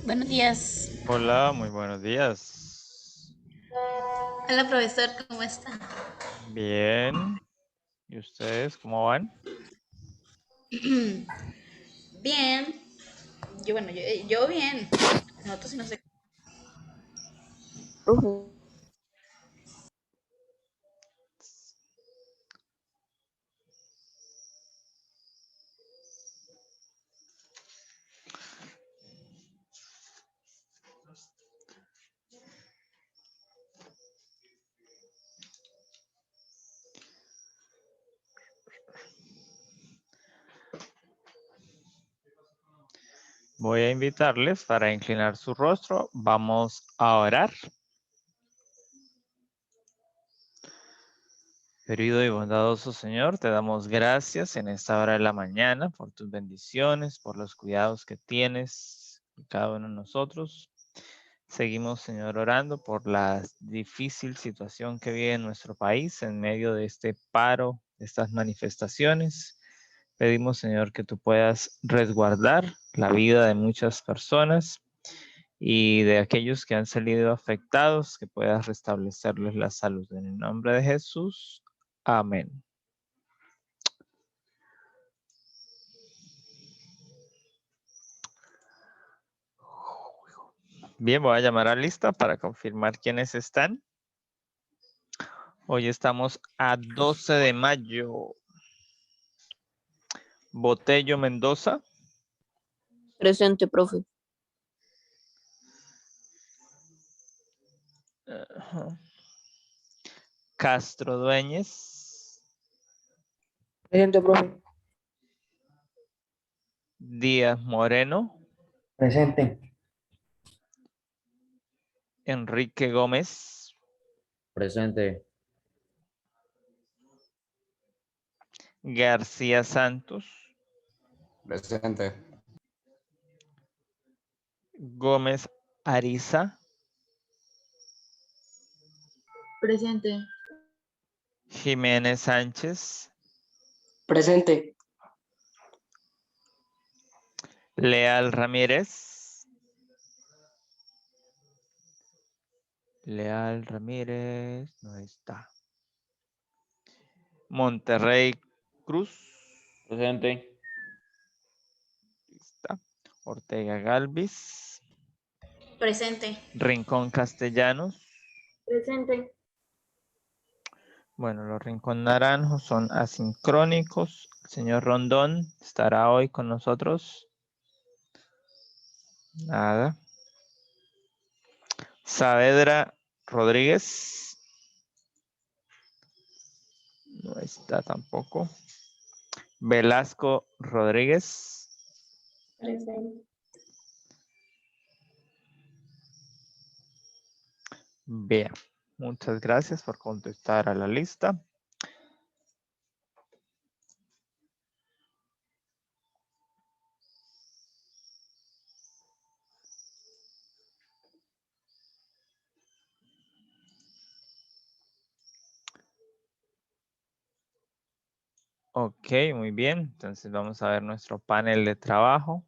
Buenos días. Hola, muy buenos días. Hola, profesor, ¿cómo está? Bien. ¿Y ustedes cómo van? Bien. Yo bien. Nosotros sí no sé. Profe, Voy a invitarles para inclinar su rostro. Vamos a orar. Querido y bondadoso Señor, te damos gracias en esta hora de la mañana por tus bendiciones, por los cuidados que tienes en cada uno de nosotros. Seguimos, Señor, orando por la difícil situación que vive nuestro país en medio de este paro, de estas manifestaciones. Pedimos, Señor, que tú puedas resguardar la vida de muchas personas y de aquellos que han salido afectados, que puedas restablecerles la salud. En el nombre de Jesús. Amén. Bien, voy a llamar a lista para confirmar quiénes están. Hoy estamos a 12 de mayo. Botello Mendoza. presente, profe. Castro Dueñez. Presente, profe. Díaz Moreno. Presente. Enrique Gómez. Presente. García Santos. Presente. Gómez Ariza. Presente. Jiménez Sánchez. Presente. Leal Ramírez. Leal Ramírez no está. Monterrey Cruz. Presente. Está. Ortega Galvis. Presente. Rincón Castellanos. Presente. Bueno, los Rincón Naranjos son asincrónicos. El señor Rondón estará hoy con nosotros. Nada. Saavedra Rodríguez. No está tampoco. Velasco Rodríguez. Presente. Bien. Muchas gracias por contestar a la lista. Ok, muy bien. Entonces vamos a ver nuestro panel de trabajo.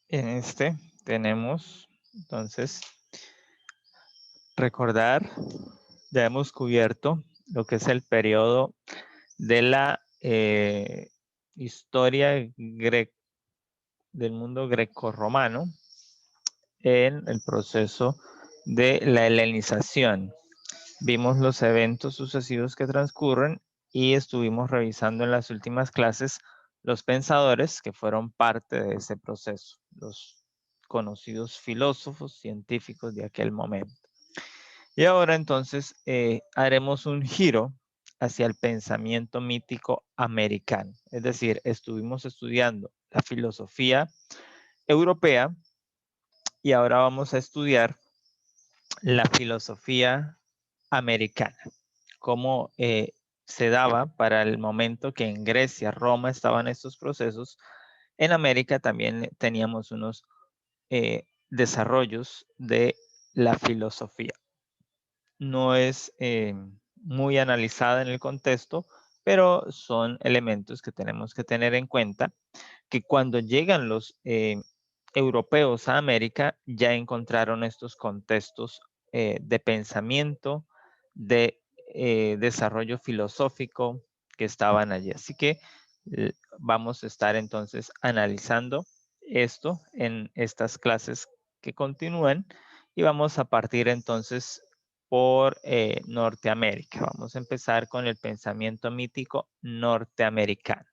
En este tenemos, entonces, recordar, ya hemos cubierto lo que es el periodo de la historia del mundo grecorromano en el proceso de la helenización. Vimos los eventos sucesivos que transcurren y estuvimos revisando en las últimas clases los pensadores que fueron parte de ese proceso, los conocidos filósofos científicos de aquel momento. Y ahora entonces haremos un giro hacia el pensamiento mítico americano. Es decir, estuvimos estudiando la filosofía europea y ahora vamos a estudiar la filosofía americana. Cómo se daba para el momento que en Grecia, Roma estaban estos procesos, en América también teníamos unos desarrollos de la filosofía. No es muy analizada en el contexto, pero son elementos que tenemos que tener en cuenta, que cuando llegan los europeos a América ya encontraron estos contextos de pensamiento, de desarrollo filosófico que estaban allí. Así que vamos a estar entonces analizando esto en estas clases que continúan y vamos a partir entonces por Norteamérica. Vamos a empezar con el pensamiento mítico norteamericano.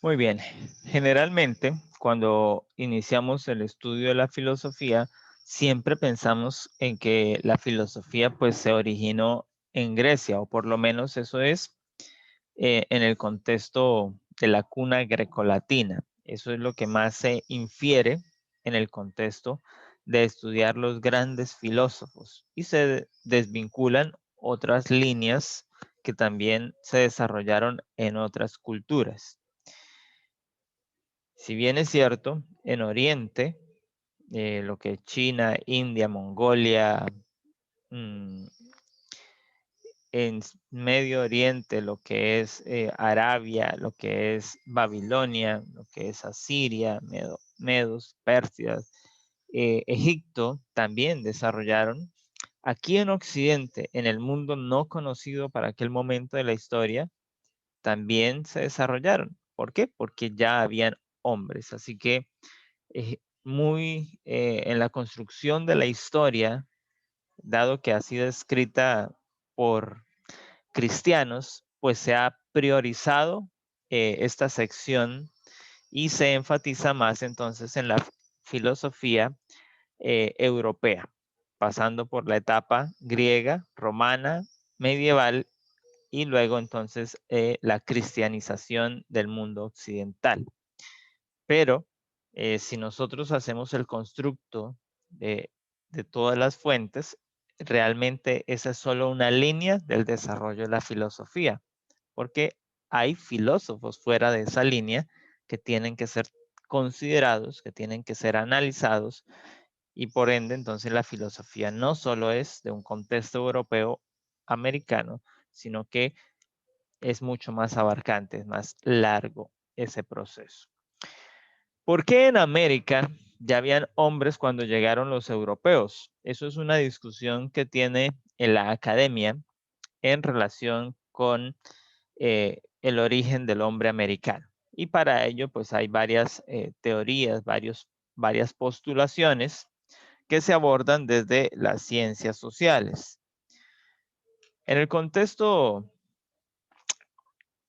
Muy bien, generalmente cuando iniciamos el estudio de la filosofía, siempre pensamos en que la filosofía pues se originó en Grecia, o por lo menos eso es en el contexto de la cuna grecolatina. Eso es lo que más se infiere en el contexto de estudiar los grandes filósofos y se desvinculan otras líneas que también se desarrollaron en otras culturas. Si bien es cierto, en Oriente, lo que es China, India, Mongolia, en Medio Oriente, lo que es Arabia, lo que es Babilonia, lo que es Asiria, Medos, Persias, Egipto, también desarrollaron. Aquí en Occidente, en el mundo no conocido para aquel momento de la historia, también se desarrollaron. ¿Por qué? Porque ya habían hombres. Así que en la construcción de la historia, dado que ha sido escrita por cristianos, pues se ha priorizado esta sección y se enfatiza más entonces en la filosofía europea, pasando por la etapa griega, romana, medieval y luego entonces la cristianización del mundo occidental. Pero si nosotros hacemos el constructo de todas las fuentes, realmente esa es solo una línea del desarrollo de la filosofía, porque hay filósofos fuera de esa línea que tienen que ser considerados, que tienen que ser analizados, y por ende entonces la filosofía no solo es de un contexto europeo americano, sino que es mucho más abarcante, es más largo ese proceso. ¿Por qué en América ya habían hombres cuando llegaron los europeos? Eso es una discusión que tiene en la academia en relación con el origen del hombre americano. Y para ello, pues hay varias teorías, varias postulaciones que se abordan desde las ciencias sociales. En el contexto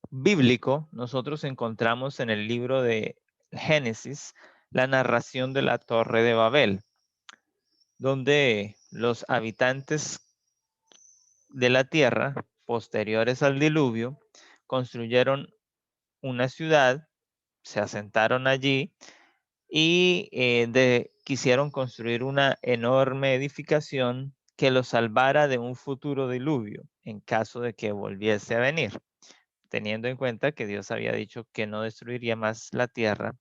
bíblico, nosotros encontramos en el libro de Génesis la narración de la Torre de Babel, donde los habitantes de la tierra, posteriores al diluvio, construyeron una ciudad, se asentaron allí y quisieron construir una enorme edificación que los salvara de un futuro diluvio en caso de que volviese a venir, teniendo en cuenta que Dios había dicho que no destruiría más la tierra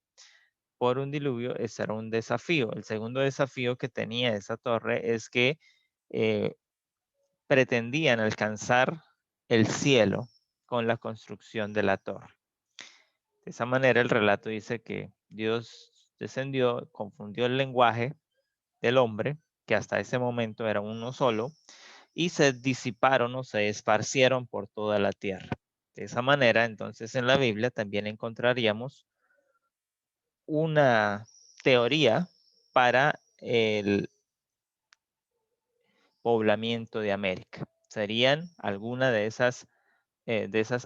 por un diluvio. Ese era un desafío. El segundo desafío que tenía esa torre es que pretendían alcanzar el cielo con la construcción de la torre. De esa manera el relato dice que Dios descendió, confundió el lenguaje del hombre, que hasta ese momento era uno solo, y se disiparon o se esparcieron por toda la tierra. De esa manera, entonces, en la Biblia también encontraríamos una teoría para el poblamiento de América. Serían alguna de esas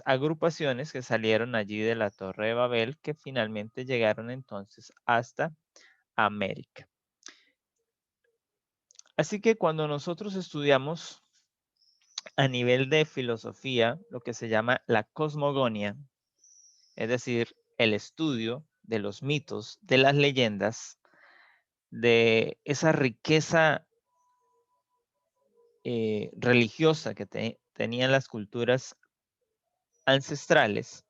agrupaciones que salieron allí de la Torre de Babel, que finalmente llegaron entonces hasta América. Así que cuando nosotros estudiamos a nivel de filosofía lo que se llama la cosmogonía, es decir, el estudio de los mitos, de las leyendas, de esa riqueza religiosa que tenían las culturas ancestrales,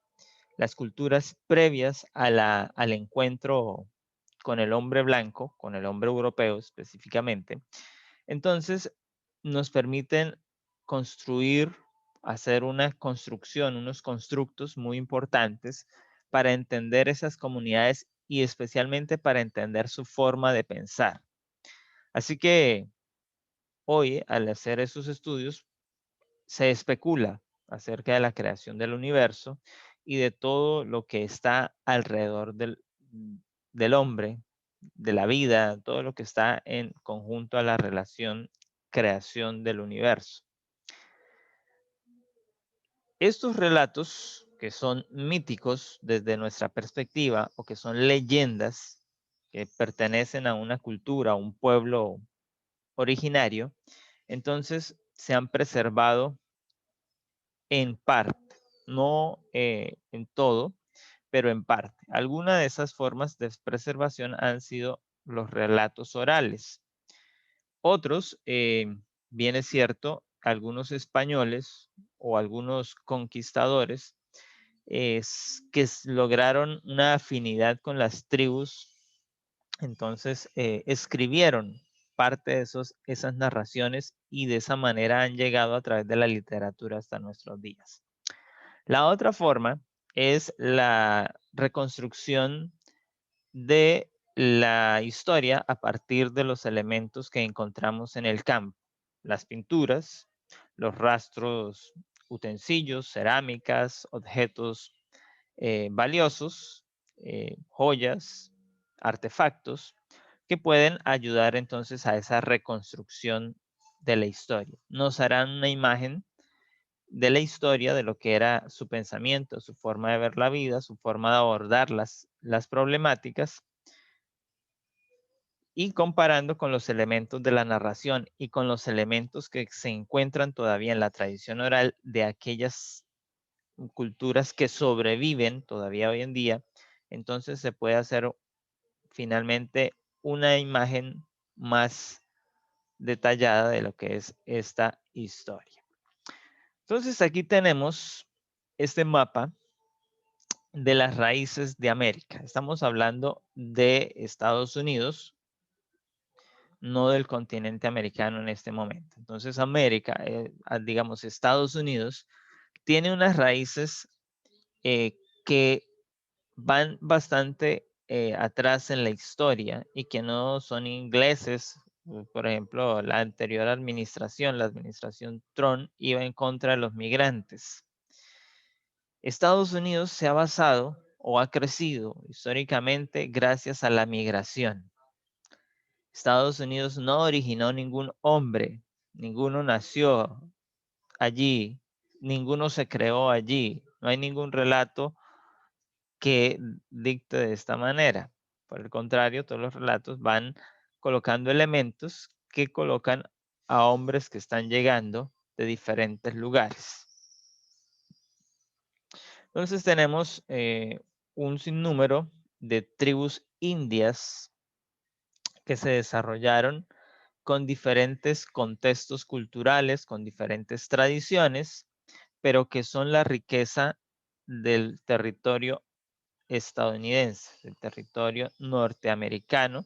las culturas previas al encuentro con el hombre blanco, con el hombre europeo específicamente. Entonces, nos permiten construir, hacer una construcción, unos constructos muy importantes para entender esas comunidades y especialmente para entender su forma de pensar. Así que hoy, al hacer esos estudios, se especula acerca de la creación del universo y de todo lo que está alrededor del hombre, de la vida, todo lo que está en conjunto a la relación creación del universo. Estos relatos, que son míticos desde nuestra perspectiva o que son leyendas que pertenecen a una cultura, a un pueblo originario, entonces se han preservado en parte, no en todo, pero en parte. Algunas de esas formas de preservación han sido los relatos orales. Otros, bien es cierto, algunos españoles o algunos conquistadores lograron una afinidad con las tribus, entonces escribieron parte de esas narraciones y de esa manera han llegado a través de la literatura hasta nuestros días. La otra forma es la reconstrucción de la historia a partir de los elementos que encontramos en el campo. Las pinturas, los rastros, utensilios, cerámicas, objetos valiosos, joyas, artefactos, que pueden ayudar entonces a esa reconstrucción de la historia. Nos harán una imagen de la historia, de lo que era su pensamiento, su forma de ver la vida, su forma de abordar las problemáticas, y comparando con los elementos de la narración y con los elementos que se encuentran todavía en la tradición oral de aquellas culturas que sobreviven todavía hoy en día, entonces se puede hacer finalmente una imagen más detallada de lo que es esta historia. Entonces aquí tenemos este mapa de las raíces de América. Estamos hablando de Estados Unidos, no del continente americano en este momento. Entonces América, digamos Estados Unidos, tiene unas raíces que van bastante atrás en la historia y que no son ingleses. Por ejemplo, la anterior administración, la administración Trump, iba en contra de los migrantes. Estados Unidos se ha basado o ha crecido históricamente gracias a la migración. Estados Unidos no originó ningún hombre, ninguno nació allí, ninguno se creó allí. No hay ningún relato que dicte de esta manera. Por el contrario, todos los relatos van colocando elementos que colocan a hombres que están llegando de diferentes lugares. Entonces tenemos un sinnúmero de tribus indias que se desarrollaron con diferentes contextos culturales, con diferentes tradiciones, pero que son la riqueza del territorio estadounidense, del territorio norteamericano,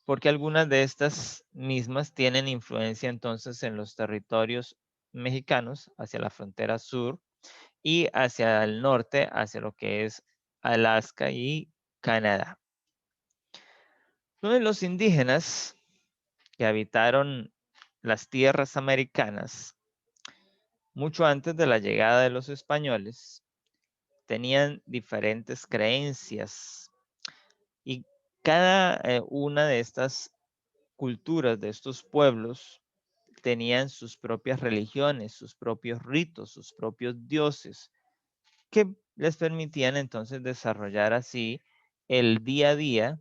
porque algunas de estas mismas tienen influencia entonces en los territorios mexicanos hacia la frontera sur y hacia el norte, hacia lo que es Alaska y Canadá. Entonces los indígenas que habitaron las tierras americanas mucho antes de la llegada de los españoles tenían diferentes creencias y cada una de estas culturas, de estos pueblos, tenían sus propias religiones, sus propios ritos, sus propios dioses, que les permitían entonces desarrollar así el día a día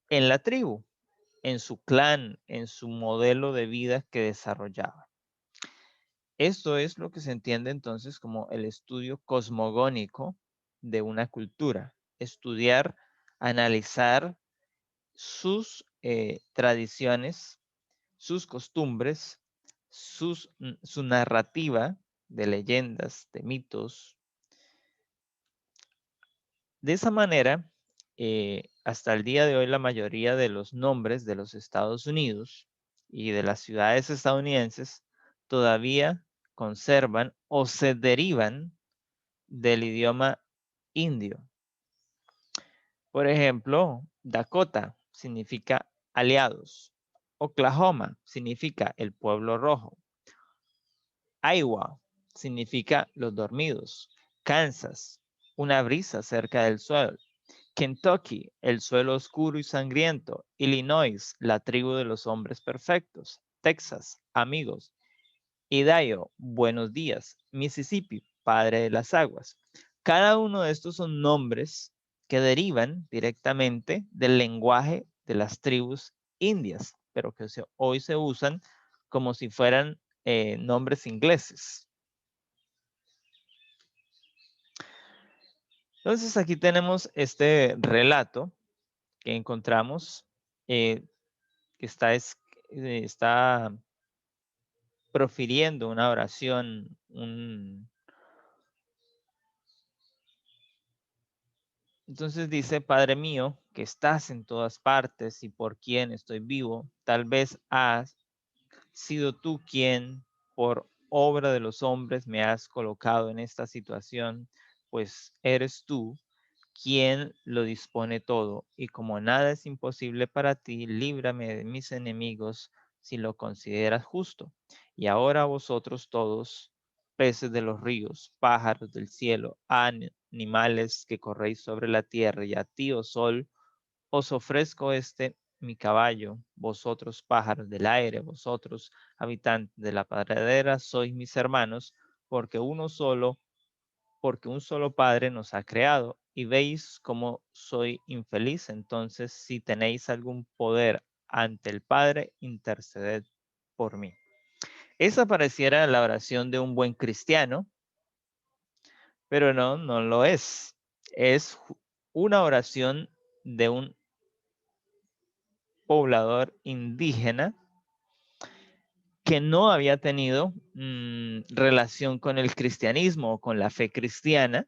en la tribu. en su clan, en su modelo de vida que desarrollaba. Esto es lo que se entiende entonces como el estudio cosmogónico de una cultura. Estudiar, analizar sus tradiciones, sus costumbres, su narrativa de leyendas, de mitos. De esa manera, hasta el día de hoy, la mayoría de los nombres de los Estados Unidos y de las ciudades estadounidenses todavía conservan o se derivan del idioma indio. Por ejemplo, Dakota significa aliados. Oklahoma significa el pueblo rojo. Iowa significa los dormidos. Kansas, una brisa cerca del suelo. Kentucky, el suelo oscuro y sangriento. Illinois, la tribu de los hombres perfectos. Texas, amigos. Idaho, buenos días. Mississippi, padre de las aguas. Cada uno de estos son nombres que derivan directamente del lenguaje de las tribus indias, pero que hoy se usan como si fueran nombres ingleses. Entonces aquí tenemos este relato que encontramos, que está profiriendo una oración, Entonces dice, Padre mío, que estás en todas partes y por quien estoy vivo, tal vez has sido tú quien, por obra de los hombres, me has colocado en esta situación, pues eres tú quien lo dispone todo, y como nada es imposible para ti, líbrame de mis enemigos si lo consideras justo. Y ahora vosotros todos, peces de los ríos, pájaros del cielo, animales que corréis sobre la tierra, y a ti, oh sol, os ofrezco mi caballo, vosotros pájaros del aire, vosotros habitantes de la pradera, sois mis hermanos, porque un solo Padre nos ha creado. Y veis cómo soy infeliz, entonces si tenéis algún poder ante el Padre, interceded por mí. Esa pareciera la oración de un buen cristiano, pero no lo es. Es una oración de un poblador indígena que no había tenido relación con el cristianismo o con la fe cristiana,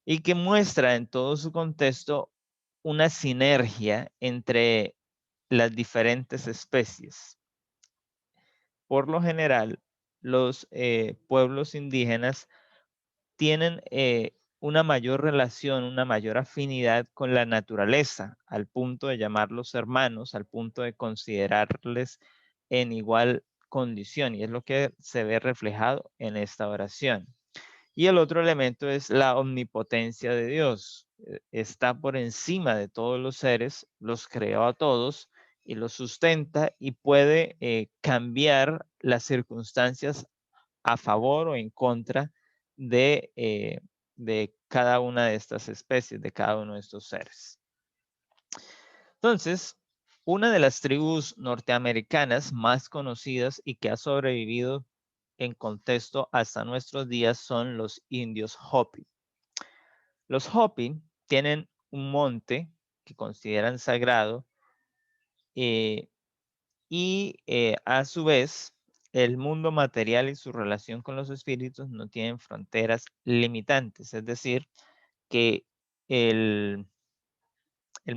y que muestra en todo su contexto una sinergia entre las diferentes especies. Por lo general, los pueblos indígenas tienen una mayor relación, una mayor afinidad con la naturaleza, al punto de llamarlos hermanos, al punto de considerarles en igual condición, y es lo que se ve reflejado en esta oración. Y el otro elemento es la omnipotencia de Dios. Está por encima de todos los seres, los creó a todos y los sustenta, y puede cambiar las circunstancias a favor o en contra de cada una de estas especies, de cada uno de estos seres. Entonces, una de las tribus norteamericanas más conocidas y que ha sobrevivido en contexto hasta nuestros días son los indios Hopi. Los Hopi tienen un monte que consideran sagrado, y a su vez el mundo material y su relación con los espíritus no tienen fronteras limitantes, es decir, que el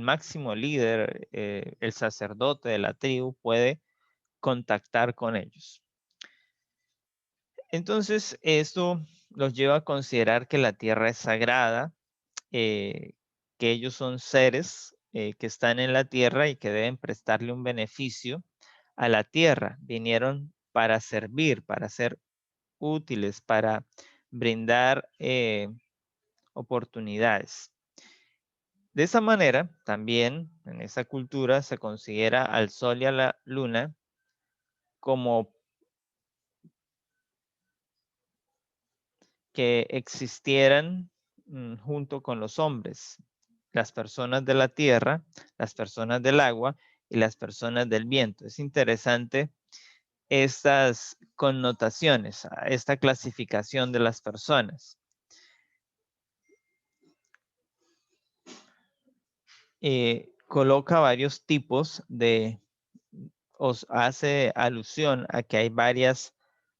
máximo líder, el sacerdote de la tribu, puede contactar con ellos. Entonces, esto los lleva a considerar que la tierra es sagrada, que ellos son seres que están en la tierra y que deben prestarle un beneficio a la tierra. Vinieron para servir, para ser útiles, para brindar oportunidades. De esa manera, también en esa cultura se considera al sol y a la luna como que existieran junto con los hombres, las personas de la tierra, las personas del agua y las personas del viento. Es interesante estas connotaciones, esta clasificación de las personas. Coloca varios tipos de, os hace alusión a que hay varias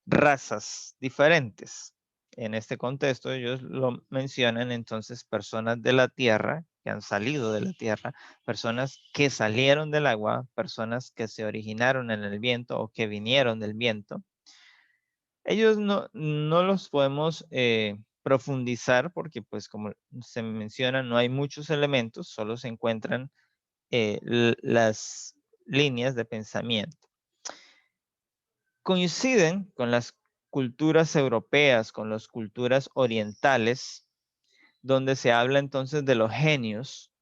razas diferentes. En este contexto ellos lo mencionan entonces personas de la tierra, que han salido de la tierra, personas que salieron del agua, personas que se originaron en el viento o que vinieron del viento. Ellos no los podemos profundizar porque pues como se menciona no hay muchos elementos, solo se encuentran las líneas de pensamiento. Coinciden con las culturas europeas, con las culturas orientales, donde se habla entonces de los genios,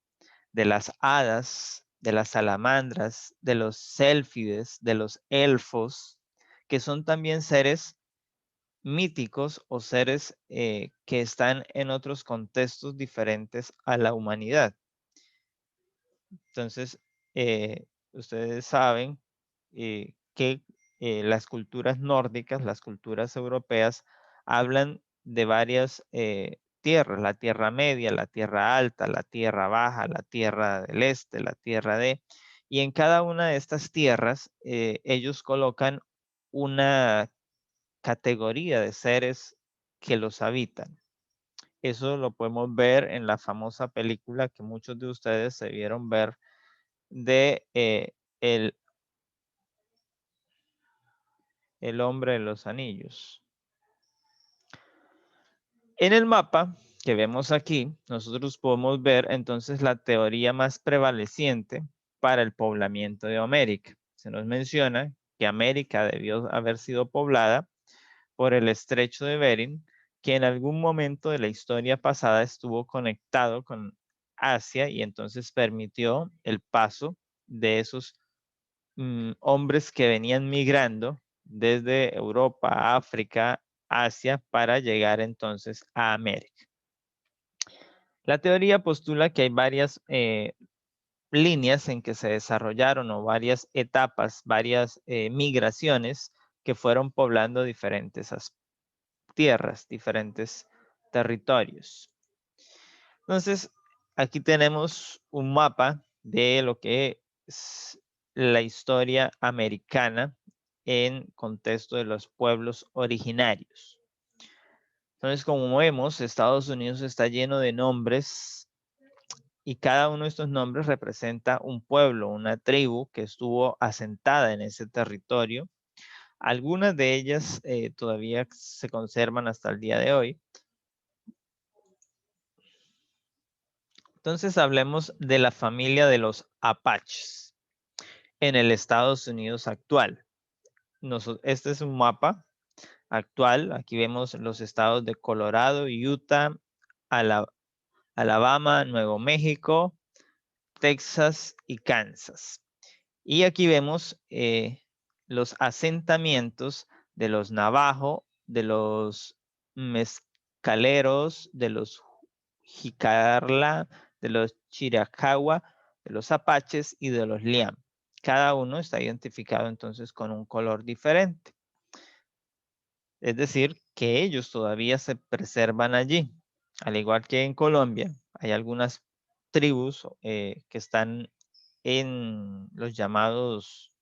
de las hadas, de las salamandras, de los sélfides, de los elfos, que son también seres míticos o seres que están en otros contextos diferentes a la humanidad. Entonces, ustedes saben que las culturas nórdicas, las culturas europeas, hablan de varias tierras, la Tierra Media, la Tierra Alta, la Tierra Baja, la Tierra del Este, la Tierra de... Y en cada una de estas tierras, ellos colocan una categoría de seres que los habitan. Eso lo podemos ver en la famosa película que muchos de ustedes se vieron ver de el hombre de los anillos. En el mapa que vemos aquí, nosotros podemos ver entonces la teoría más prevaleciente para el poblamiento de América. Se nos menciona que América debió haber sido poblada por el estrecho de Bering, que en algún momento de la historia pasada estuvo conectado con Asia y entonces permitió el paso de esos hombres que venían migrando desde Europa, África, Asia, para llegar entonces a América. La teoría postula que hay varias líneas en que se desarrollaron o varias etapas, varias migraciones que fueron poblando diferentes tierras, diferentes territorios. Entonces, aquí tenemos un mapa de lo que es la historia americana en contexto de los pueblos originarios. Entonces, como vemos, Estados Unidos está lleno de nombres y cada uno de estos nombres representa un pueblo, una tribu que estuvo asentada en ese territorio. Algunas de ellas todavía se conservan hasta el día de hoy. Entonces hablemos de la familia de los Apaches en el Estados Unidos actual. Este es un mapa actual. Aquí vemos los estados de Colorado, Utah, Alabama, Nuevo México, Texas y Kansas. Y aquí vemos los asentamientos de los Navajo, de los Mezcaleros, de los Jicarla, de los Chiricahua, de los Apaches y de los Liam. Cada uno está identificado entonces con un color diferente. Es decir, que ellos todavía se preservan allí. Al igual que en Colombia, hay algunas tribus que están en los llamados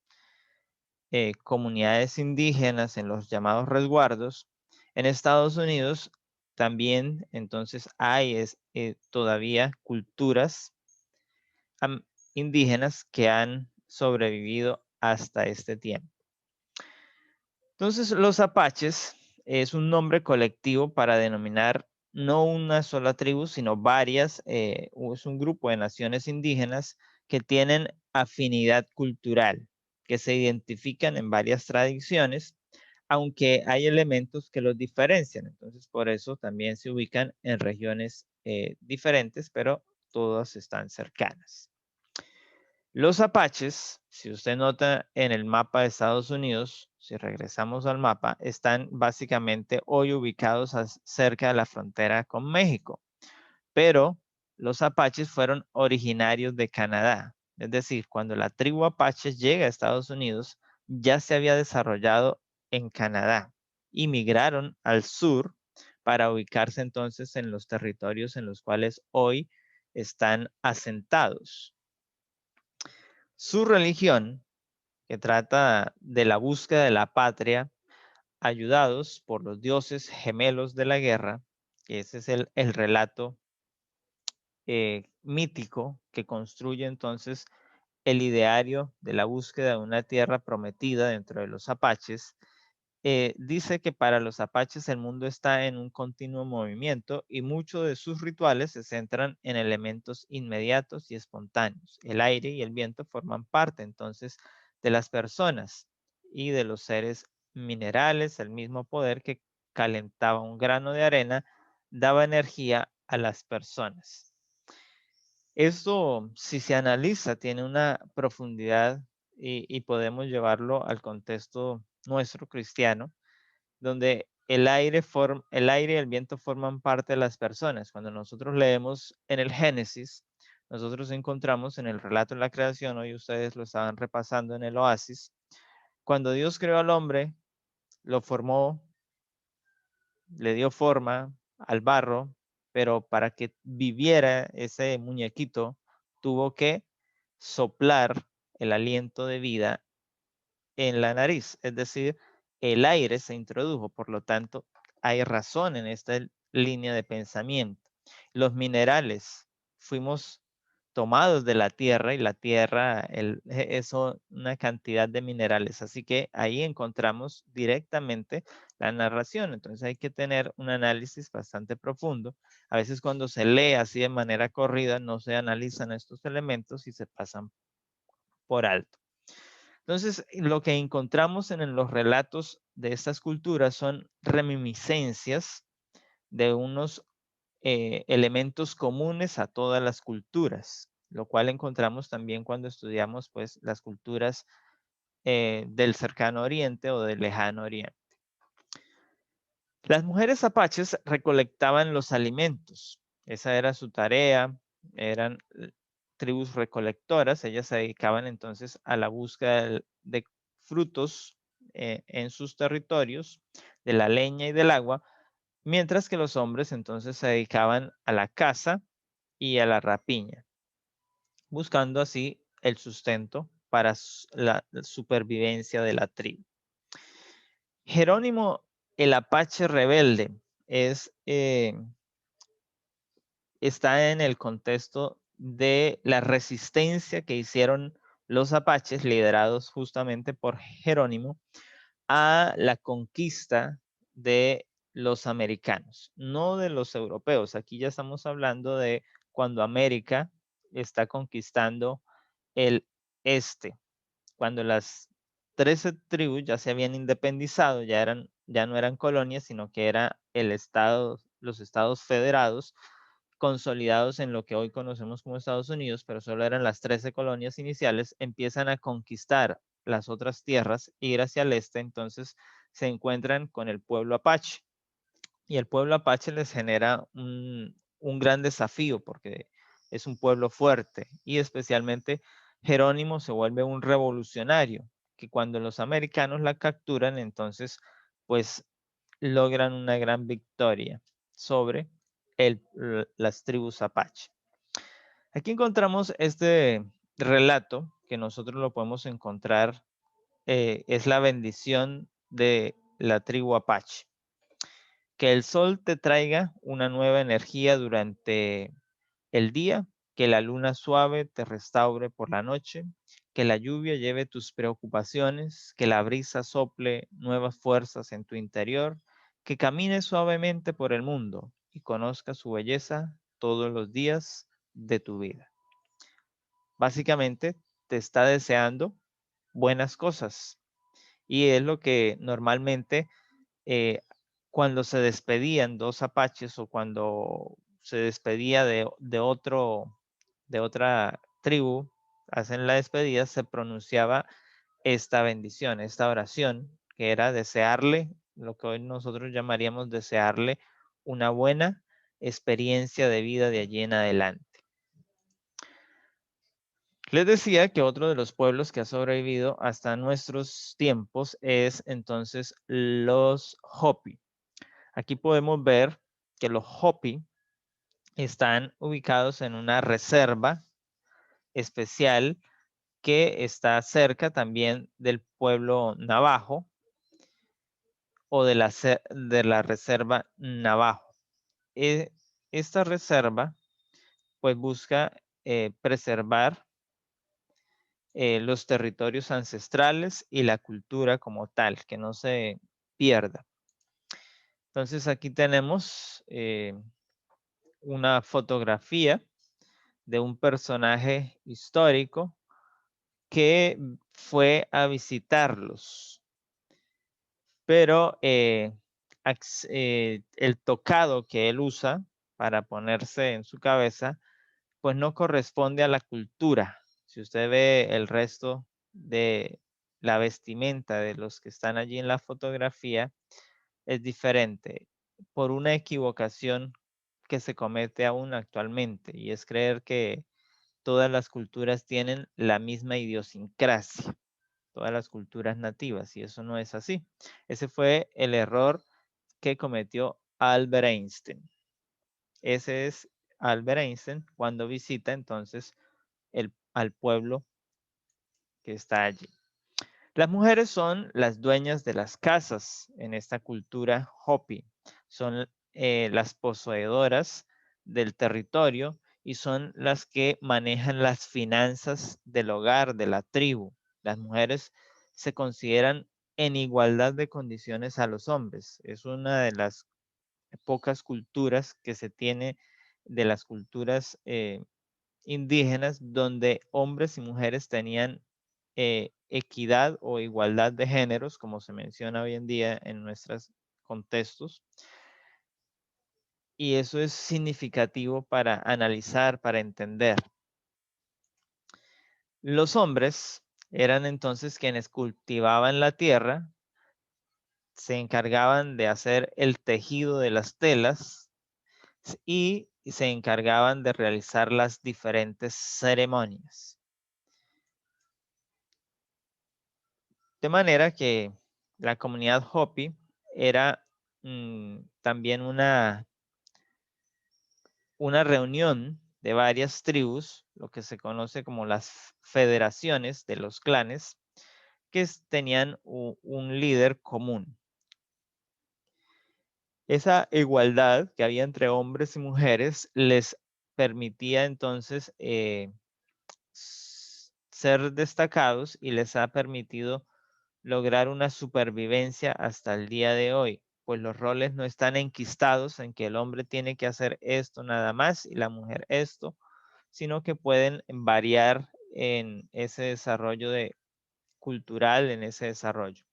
comunidades indígenas, en los llamados resguardos. En Estados Unidos también entonces hay todavía culturas indígenas que han sobrevivido hasta este tiempo. Entonces los apaches es un nombre colectivo para denominar no una sola tribu, sino varias, es un grupo de naciones indígenas que tienen afinidad cultural, que se identifican en varias tradiciones, aunque hay elementos que los diferencian. Entonces, por eso también se ubican en regiones diferentes, pero todas están cercanas. Los apaches, si usted nota en el mapa de Estados Unidos, si regresamos al mapa, están básicamente hoy ubicados cerca de la frontera con México. Pero los apaches fueron originarios de Canadá. Es decir, cuando la tribu apache llega a Estados Unidos, ya se había desarrollado en Canadá y migraron al sur para ubicarse entonces en los territorios en los cuales hoy están asentados. Su religión, que trata de la búsqueda de la patria, ayudados por los dioses gemelos de la guerra, que ese es el relato mítico que construye entonces el ideario de la búsqueda de una tierra prometida dentro de los apaches, dice que para los apaches el mundo está en un continuo movimiento y muchos de sus rituales se centran en elementos inmediatos y espontáneos. El aire y el viento forman parte entonces de las personas y de los seres minerales. El mismo poder que calentaba un grano de arena daba energía a las personas. Esto, si se analiza, tiene una profundidad y podemos llevarlo al contexto nuestro cristiano, donde el aire y el viento forman parte de las personas. Cuando nosotros leemos en el Génesis, nosotros encontramos en el relato de la creación, hoy ustedes lo estaban repasando en el Oasis, cuando Dios creó al hombre, lo formó, le dio forma al barro, pero para que viviera ese muñequito, tuvo que soplar el aliento de vida en la nariz, es decir, el aire se introdujo, por lo tanto, hay razón en esta línea de pensamiento. Los minerales, fuimos tomados de la tierra y la tierra es una cantidad de minerales, así que ahí encontramos directamente la narración, entonces hay que tener un análisis bastante profundo. A veces cuando se lee así de manera corrida no se analizan estos elementos y se pasan por alto. Entonces, lo que encontramos en los relatos de estas culturas son reminiscencias de unos elementos comunes a todas las culturas, lo cual encontramos también cuando estudiamos pues, las culturas del cercano oriente o del lejano oriente. Las mujeres apaches recolectaban los alimentos, esa era su tarea, eran tribus recolectoras, ellas se dedicaban entonces a la búsqueda de frutos en sus territorios, de la leña y del agua, mientras que los hombres entonces se dedicaban a la caza y a la rapiña, buscando así el sustento para la supervivencia de la tribu. Jerónimo el Apache rebelde está en el contexto de la resistencia que hicieron los apaches, liderados justamente por Jerónimo, a la conquista de los americanos, no de los europeos. Aquí ya estamos hablando de cuando América está conquistando el este, cuando las 13 tribus ya se habían independizado, ya no eran colonias, sino que era los estados federados, consolidados en lo que hoy conocemos como Estados Unidos, pero solo eran las 13 colonias iniciales, empiezan a conquistar las otras tierras, ir hacia el este, entonces se encuentran con el pueblo apache. Y el pueblo apache les genera un gran desafío porque es un pueblo fuerte y especialmente Jerónimo se vuelve un revolucionario que cuando los americanos la capturan, entonces pues logran una gran victoria sobre las tribus apache. Aquí encontramos este relato que nosotros lo podemos encontrar, es la bendición de la tribu apache. Que el sol te traiga una nueva energía durante el día, que la luna suave te restaure por la noche, que la lluvia lleve tus preocupaciones, que la brisa sople nuevas fuerzas en tu interior, que camines suavemente por el mundo y conozcas su belleza todos los días de tu vida. Básicamente te está deseando buenas cosas y es lo que normalmente cuando se despedían dos apaches o cuando se despedía de otra tribu, hacen la despedida, se pronunciaba esta bendición, esta oración, que era desearle, lo que hoy nosotros llamaríamos desearle una buena experiencia de vida de allí en adelante. Les decía que otro de los pueblos que ha sobrevivido hasta nuestros tiempos es entonces los Hopi. Aquí podemos ver que los Hopi están ubicados en una reserva especial que está cerca también del pueblo navajo o de la reserva Navajo. Esta reserva pues busca preservar los territorios ancestrales y la cultura como tal, que no se pierda. Entonces aquí tenemos una fotografía de un personaje histórico que fue a visitarlos, pero el tocado que él usa para ponerse en su cabeza, pues no corresponde a la cultura. Si usted ve el resto de la vestimenta de los que están allí en la fotografía, es diferente por una equivocación que se comete aún actualmente, y es creer que todas las culturas tienen la misma idiosincrasia, todas las culturas nativas, y eso no es así. Ese fue el error que cometió Albert Einstein. Ese es Albert Einstein cuando visita entonces al pueblo que está allí. Las mujeres son las dueñas de las casas en esta cultura Hopi. Son las poseedoras del territorio y son las que manejan las finanzas del hogar, de la tribu. Las mujeres se consideran en igualdad de condiciones a los hombres. Es una de las pocas culturas que se tiene de las culturas indígenas donde hombres y mujeres tenían equidad o igualdad de géneros, como se menciona hoy en día en nuestros contextos. Y eso es significativo para analizar, para entender. Los hombres eran entonces quienes cultivaban la tierra, se encargaban de hacer el tejido de las telas y se encargaban de realizar las diferentes ceremonias. De manera que la comunidad Hopi era también una reunión de varias tribus, lo que se conoce como las federaciones de los clanes, que tenían un líder común. Esa igualdad que había entre hombres y mujeres les permitía entonces ser destacados y les ha permitido lograr una supervivencia hasta el día de hoy, pues los roles no están enquistados en que el hombre tiene que hacer esto nada más y la mujer esto, sino que pueden variar en ese desarrollo cultural, en ese desarrollo.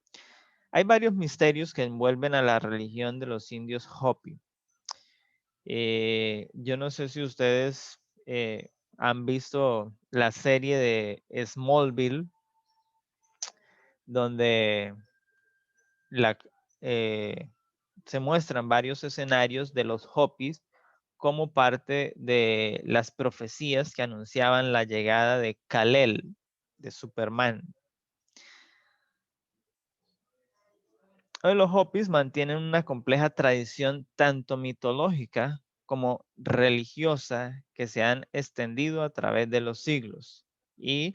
Hay varios misterios que envuelven a la religión de los indios Hopi. Yo no sé si ustedes han visto la serie de Smallville, donde se muestran varios escenarios de los Hopis como parte de las profecías que anunciaban la llegada de Kal-El, de Superman. Hoy los Hopis mantienen una compleja tradición tanto mitológica como religiosa que se han extendido a través de los siglos. Y,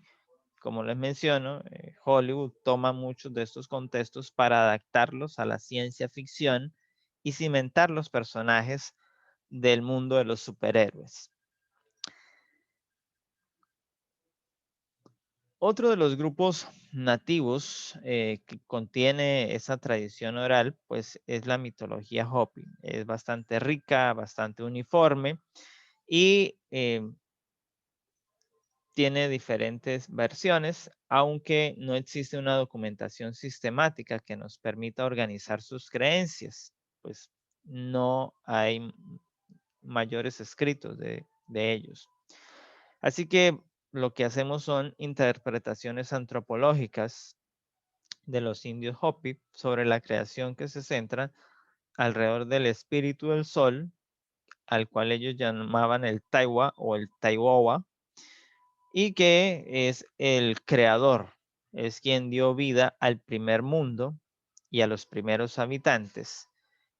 como les menciono, Hollywood toma muchos de estos contextos para adaptarlos a la ciencia ficción y cimentar los personajes del mundo de los superhéroes. Otro de los grupos nativos que contiene esa tradición oral, pues es la mitología Hopi. Es bastante rica, bastante uniforme y tiene diferentes versiones, aunque no existe una documentación sistemática que nos permita organizar sus creencias, pues no hay mayores escritos de ellos. Así que lo que hacemos son interpretaciones antropológicas de los indios Hopi sobre la creación que se centra alrededor del espíritu del sol, al cual ellos llamaban el Taiwa o el Taiwowa, y que es el creador, es quien dio vida al primer mundo y a los primeros habitantes.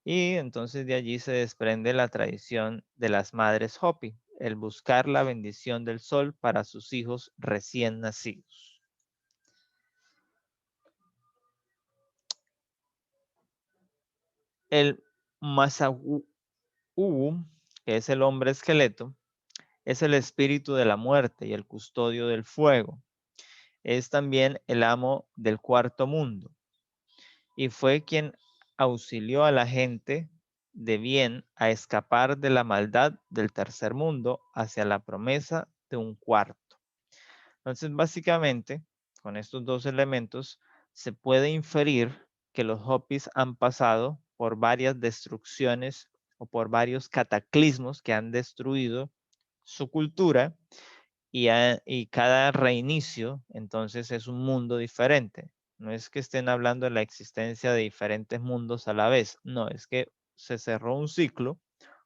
Y entonces de allí se desprende la tradición de las madres Hopi, el buscar la bendición del sol para sus hijos recién nacidos. El Masahu'u, que es el hombre esqueleto, es el espíritu de la muerte y el custodio del fuego. Es también el amo del cuarto mundo y fue quien auxilió a la gente de bien a escapar de la maldad del tercer mundo hacia la promesa de un cuarto. Entonces, básicamente, con estos dos elementos, se puede inferir que los Hopis han pasado por varias destrucciones o por varios cataclismos que han destruido su cultura y cada reinicio, entonces, es un mundo diferente. No es que estén hablando de la existencia de diferentes mundos a la vez. No, es que se cerró un ciclo,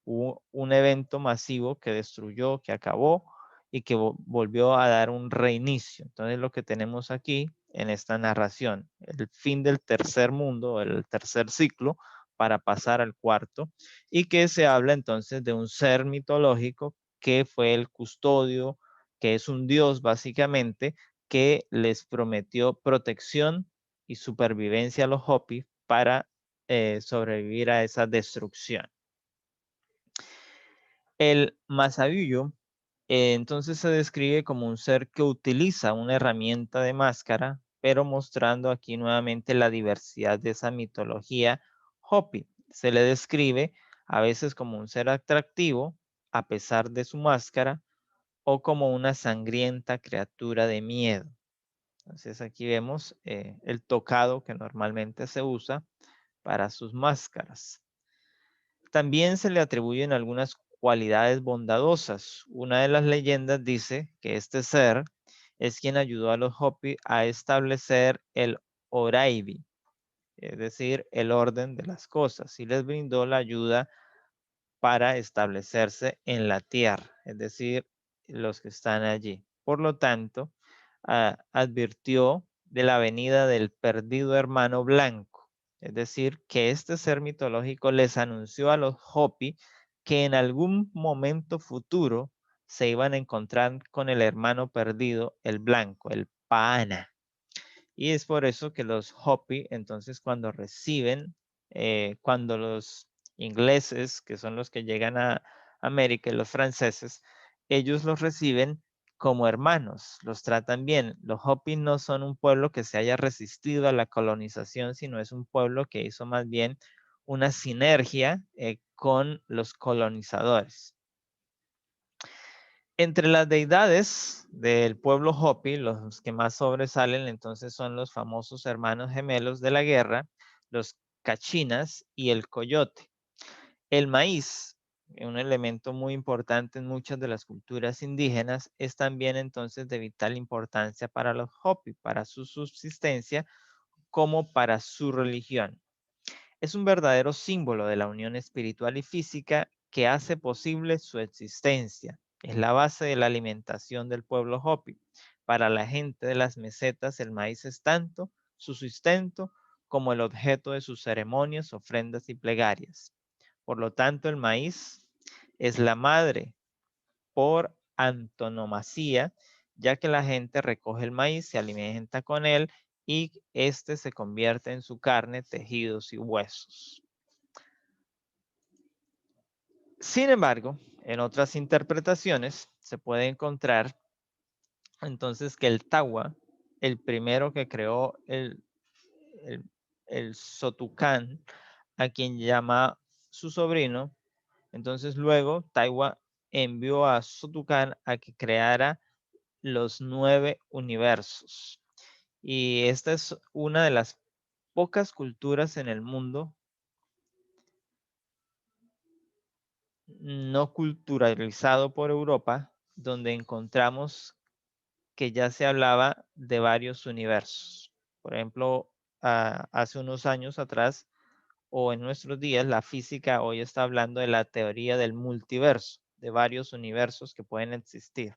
hubo un evento masivo que destruyó, que acabó y que volvió a dar un reinicio. Entonces, lo que tenemos aquí en esta narración, el fin del tercer mundo, el tercer ciclo, para pasar al cuarto, y que se habla entonces de un ser mitológico que fue el custodio, que es un dios básicamente, que les prometió protección y supervivencia a los Hopi para sobrevivir a esa destrucción. El Masahuyo entonces se describe como un ser que utiliza una herramienta de máscara, pero mostrando aquí nuevamente la diversidad de esa mitología Hopi. Se le describe a veces como un ser atractivo, a pesar de su máscara, o como una sangrienta criatura de miedo. Entonces aquí vemos el tocado que normalmente se usa para sus máscaras. También se le atribuyen algunas cualidades bondadosas. Una de las leyendas dice que este ser es quien ayudó a los Hopi a establecer el Oraibi, es decir, el orden de las cosas, y les brindó la ayuda para establecerse en la tierra, es decir, los que están allí. Por lo tanto, advirtió de la venida del perdido hermano blanco, es decir, que este ser mitológico les anunció a los Hopi que en algún momento futuro se iban a encontrar con el hermano perdido, el blanco, el Paana. Y es por eso que los Hopi, entonces, cuando reciben, cuando los ingleses, que son los que llegan a América, y los franceses, ellos los reciben como hermanos, los tratan bien. Los Hopi no son un pueblo que se haya resistido a la colonización, sino es un pueblo que hizo más bien una sinergia con los colonizadores. Entre las deidades del pueblo Hopi, los que más sobresalen entonces son los famosos hermanos gemelos de la guerra, los Cachinas y el Coyote. El maíz, un elemento muy importante en muchas de las culturas indígenas, es también entonces de vital importancia para los Hopi, para su subsistencia como para su religión. Es un verdadero símbolo de la unión espiritual y física que hace posible su existencia. Es la base de la alimentación del pueblo Hopi. Para la gente de las mesetas, el maíz es tanto su sustento como el objeto de sus ceremonias, ofrendas y plegarias. Por lo tanto, el maíz es la madre por antonomasia, ya que la gente recoge el maíz, se alimenta con él y este se convierte en su carne, tejidos y huesos. Sin embargo, en otras interpretaciones se puede encontrar entonces que el Tawa, el primero que creó el Sotucán, a quien llama su sobrino, entonces luego Tawa envió a Sotucán a que creara los 9 universos. Y esta es una de las pocas culturas en el mundo no culturalizado por Europa, donde encontramos que ya se hablaba de varios universos. Por ejemplo, hace unos años atrás o en nuestros días, la física hoy está hablando de la teoría del multiverso, de varios universos que pueden existir.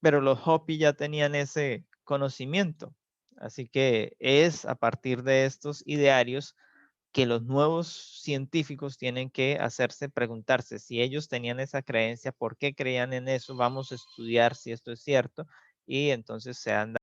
pero los Hopi ya tenían ese conocimiento. Así que es a partir de estos idearios que los nuevos científicos tienen que preguntarse si ellos tenían esa creencia, por qué creían en eso, vamos a estudiar si esto es cierto, y entonces se han